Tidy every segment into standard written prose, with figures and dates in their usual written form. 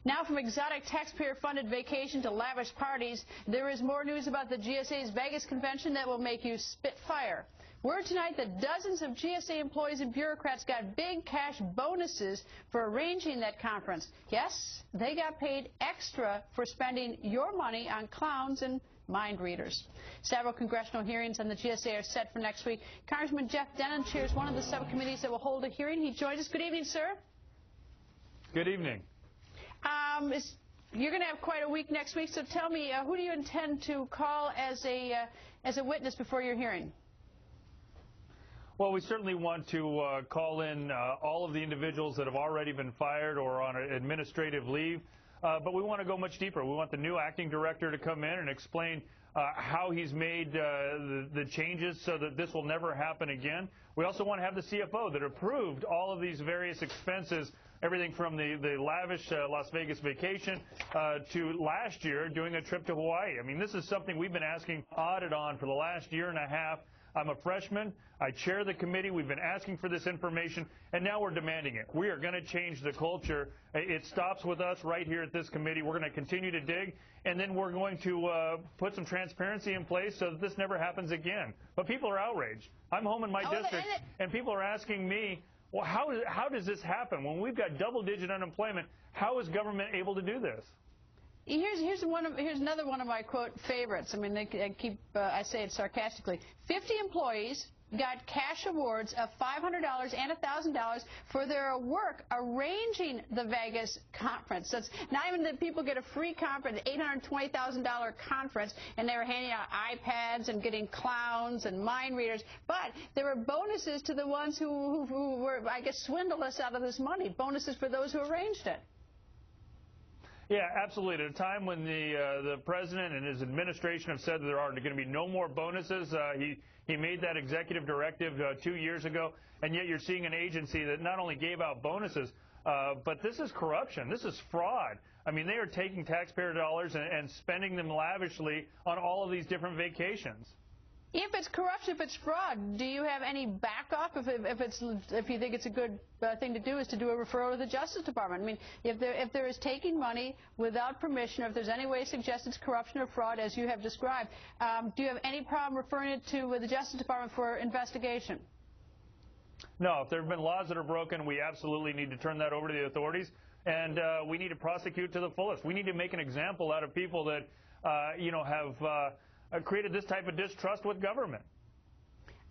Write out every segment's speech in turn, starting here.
Now from exotic taxpayer-funded vacation to lavish parties, there is more news about the GSA's Vegas convention that will make you spit fire. Word tonight that dozens of GSA employees and bureaucrats got big cash bonuses for arranging that conference. Yes, they got paid extra for spending your money on clowns and mind readers. Several congressional hearings on the GSA are set for next week. Congressman Jeff Denham chairs one of the subcommittees that will hold a hearing. He joins us. Good evening, sir. Good evening. You're going to have quite a week next week, so tell me, who do you intend to call as a witness before your hearing? Well, we certainly want to call in all of the individuals that have already been fired or on administrative leave, but we want to go much deeper. We want the new acting director to come in and explain how he's made the changes so that this will never happen again. We also want to have the CFO that approved all of these various expenses, everything from the lavish Las Vegas vacation to last year doing a trip to Hawaii. I mean, this is something we've been asking audit on for the last year and a half. I'm a freshman. I chair the committee. We've been asking for this information, and now we're demanding it. We are going to change the culture. It stops with us right here at this committee. We're going to continue to dig, and then we're going to put some transparency in place so that this never happens again. But people are outraged. I'm home in my district, and people are asking me, well, how does this happen? When we've got double-digit unemployment, how is government able to do this? Here's another one of my quote favorites. I mean, I say it sarcastically. 50 employees got cash awards of $500 and $1,000 for their work arranging the Vegas conference. That's not even that people get a free conference, $820,000 conference, and they were handing out iPads and getting clowns and mind readers. But there were bonuses to the ones who were, I guess, swindled us out of this money. Bonuses for those who arranged it. Yeah, absolutely. At a time when the president and his administration have said that there are going to be no more bonuses, he made that executive directive 2 years ago, and yet you're seeing an agency that not only gave out bonuses, but this is corruption. This is fraud. I mean, they are taking taxpayer dollars and spending them lavishly on all of these different vacations. If it's corruption, if it's fraud, do you have any backup? If you think it's a good thing to do, is to do a referral to the Justice Department. I mean, if there is taking money without permission, or if there's any way suggests it's corruption or fraud, as you have described, do you have any problem referring it to the Justice Department for investigation? No. If there have been laws that are broken, we absolutely need to turn that over to the authorities, and we need to prosecute to the fullest. We need to make an example out of people that, have created this type of distrust with government.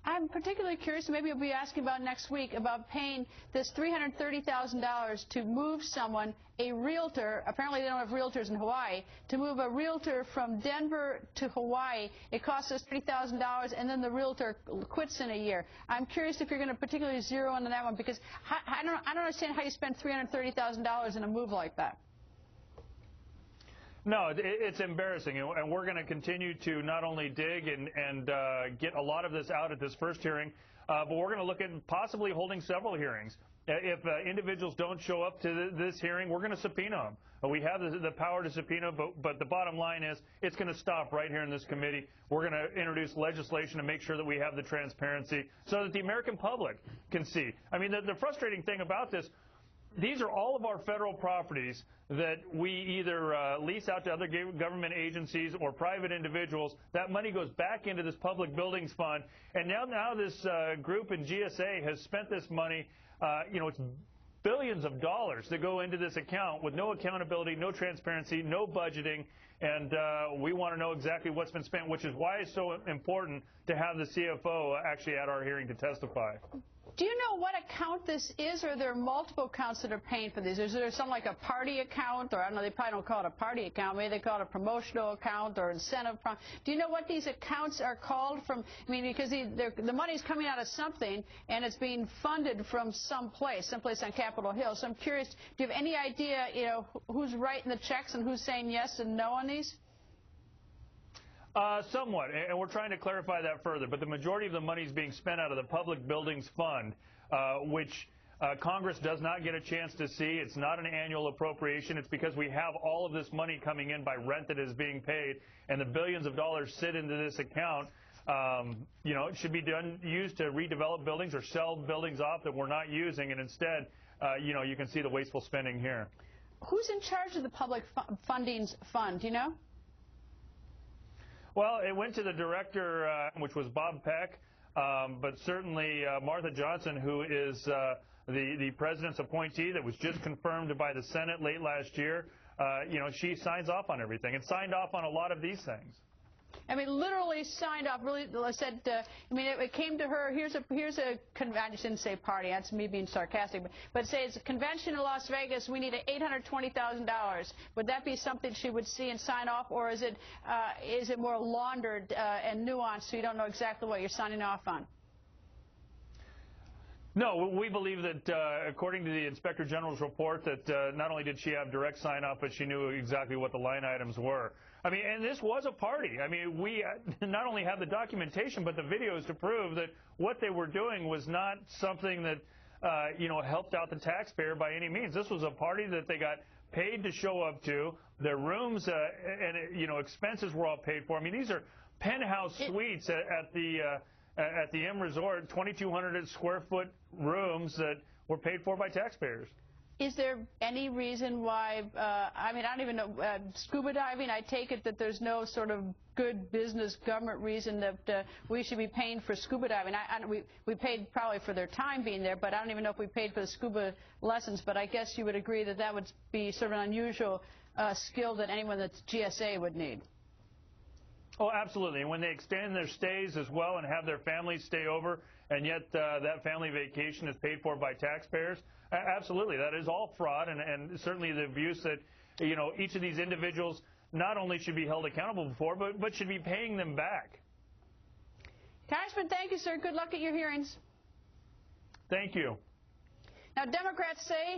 I'm particularly curious, maybe you'll be asking about next week, about paying this $330,000 to move someone, a realtor, apparently they don't have realtors in Hawaii, to move a realtor from Denver to Hawaii. It costs us $30,000, and then the realtor quits in a year. I'm curious if you're going to particularly zero in on that one, because I don't understand how you spend $330,000 in a move like that. No, it's embarrassing, and we're going to continue to not only dig and get a lot of this out at this first hearing, but we're going to look at possibly holding several hearings. If individuals don't show up to this hearing, we're going to subpoena them. We have the power to subpoena, but the bottom line is it's going to stop right here in this committee. We're going to introduce legislation to make sure that we have the transparency so that the American public can see. I mean, the frustrating thing about this, these are all of our federal properties that we either lease out to other government agencies or private individuals. That money goes back into this public buildings fund, and now this group in GSA has spent this money. It's billions of dollars that go into this account with no accountability, no transparency, no budgeting, and we want to know exactly what's been spent, which is why it's so important to have the CFO actually at our hearing to testify. Do you know what account this is, or are there multiple accounts that are paying for these? Is there something like a party account, or I don't know, they probably don't call it a party account, maybe they call it a promotional account or incentive. Do you know what these accounts are called from? I mean, because the money's coming out of something, and it's being funded from someplace on Capitol Hill. So I'm curious, do you have any idea, who's writing the checks and who's saying yes and no on these? Somewhat, and we're trying to clarify that further, but the majority of the money is being spent out of the Public Buildings Fund, which Congress does not get a chance to see. It's not an annual appropriation. It's because we have all of this money coming in by rent that is being paid, and the billions of dollars sit into this account. It should be used to redevelop buildings or sell buildings off that we're not using, and instead, you can see the wasteful spending here. Who's in charge of the public fundings fund? Do you know? Well, it went to the director, which was Bob Peck, but certainly Martha Johnson, who is the president's appointee that was just confirmed by the Senate late last year, she signs off on everything and signed off on a lot of these things. I mean, literally signed off. Really said. I mean, it came to her. Here's a. I just didn't say party. That's me being sarcastic. But say it's a convention in Las Vegas. We need $820,000. Would that be something she would see and sign off, or is it more laundered and nuanced, so you don't know exactly what you're signing off on? No, we believe that, according to the Inspector General's report, that not only did she have direct sign-off, but she knew exactly what the line items were. I mean, and this was a party. I mean, we not only have the documentation, but the videos to prove that what they were doing was not something that, helped out the taxpayer by any means. This was a party that they got paid to show up to. Their rooms and, expenses were all paid for. I mean, these are penthouse suites at the M Resort, 2,200 square foot rooms that were paid for by taxpayers. Is there any reason why, I mean, I don't even know, scuba diving, I take it that there's no sort of good business government reason that we should be paying for scuba diving. We paid probably for their time being there, but I don't even know if we paid for the scuba lessons, but I guess you would agree that that would be sort of an unusual skill that anyone that's GSA would need. Oh, absolutely. And when they extend their stays as well and have their families stay over, and yet that family vacation is paid for by taxpayers, absolutely. That is all fraud, and certainly the abuse that, each of these individuals not only should be held accountable for, but should be paying them back. Congressman, thank you, sir. Good luck at your hearings. Thank you. Now, Democrats say